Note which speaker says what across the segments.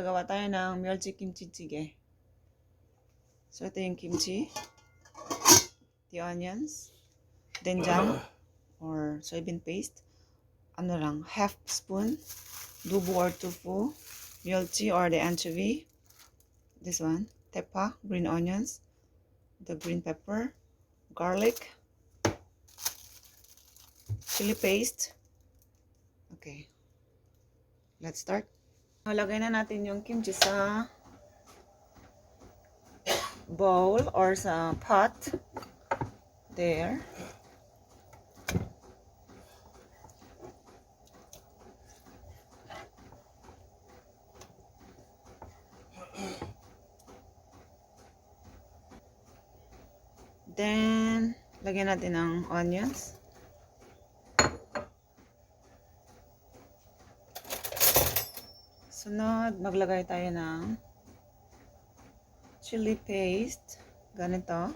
Speaker 1: gagawa tayo ng Myeolchi Kimchi Jjigae. So, ito yung kimchi, the onions, doenjang or soybean paste, ano lang, half spoon, dubu or tofu, myeolchi or the anchovy, this one, tepa, green onions, the green pepper, garlic, chili paste. Okay, let's start. Lagay na natin yung kimchi sa bowl or sa pot. There. Then, lagyan natin ng onions. Sunod, maglagay tayo ng chili paste. Ganito.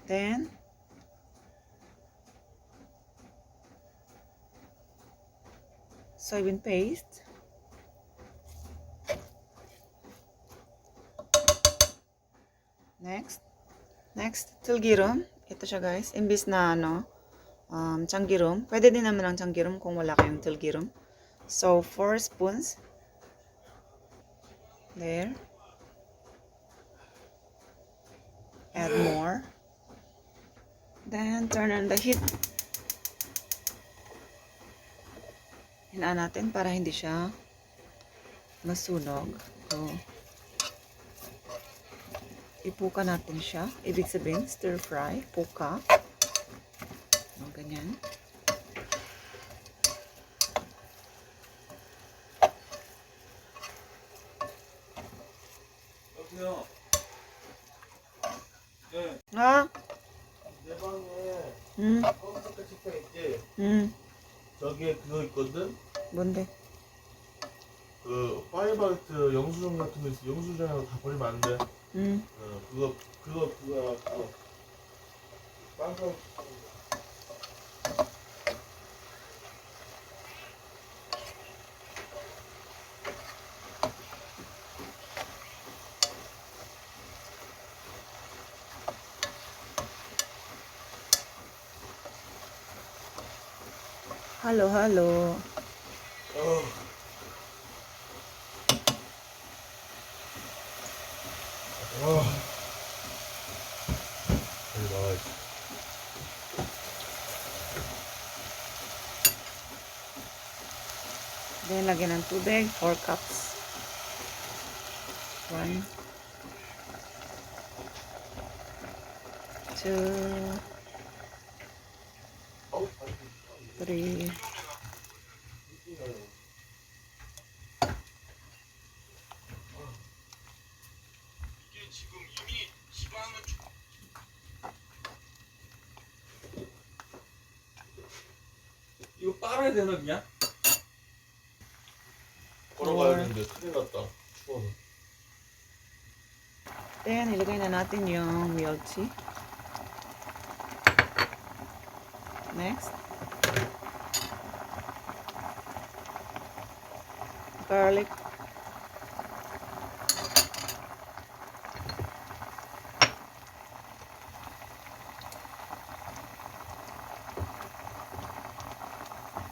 Speaker 1: Then, soybean paste. Next, janggiruem. Ito siya guys. Imbis na janggiruem. Pwede din naman ang janggiruem kung wala kayong janggiruem. So, 4 spoons. There. Add more. Then, turn on the heat. Hinaan natin para hindi siya masunog. So, ipuka natin siya. Ibig sabihin, stir fry, puka. Ganyan. Ah?
Speaker 2: 내 방에 검은색깔 책상 있지? 저기에 그거 있거든?
Speaker 1: 뭔데?
Speaker 2: 그 파이바게트 영수증 같은 거 있어. 영수증하고 다 버리면 안 돼. 그거 빵빵.
Speaker 1: Halo. Then, lagyan ng tubig, 4 cups. 1, 2, 3.
Speaker 2: 이거 빨아야 되나 그냥? 걸어가야 되는데 큰일 났다. 추워서.
Speaker 1: Then, ilagay na natin yung myeolchi. Next. Garlic.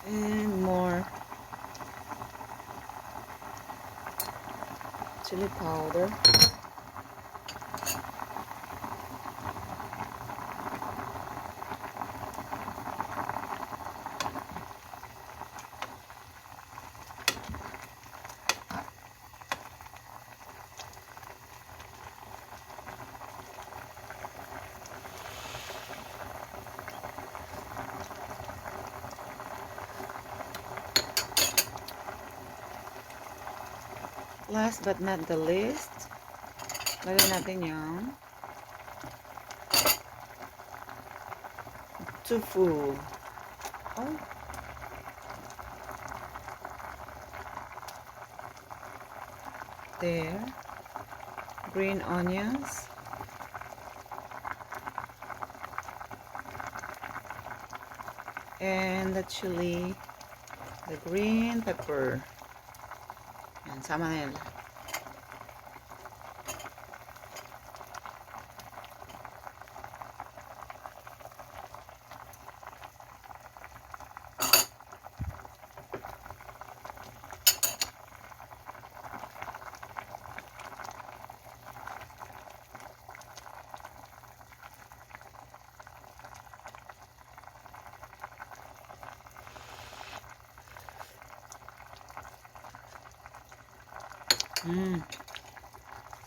Speaker 1: And more chili powder. Last but not the least, lagyan natin yung tofu. Oh. There. Green onions. And the chili the green pepper. Yan, sama na yan.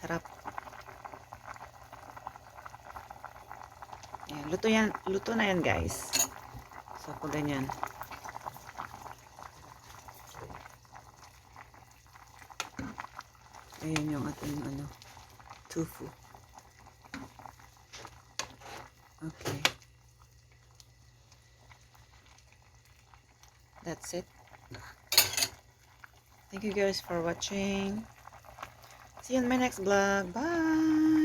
Speaker 1: Sarap. Ayan, luto na yan guys. So, pag ganyan. Ayan yung ating tofu. Okay. That's it. Thank you guys for watching. See you in my next vlog. Bye!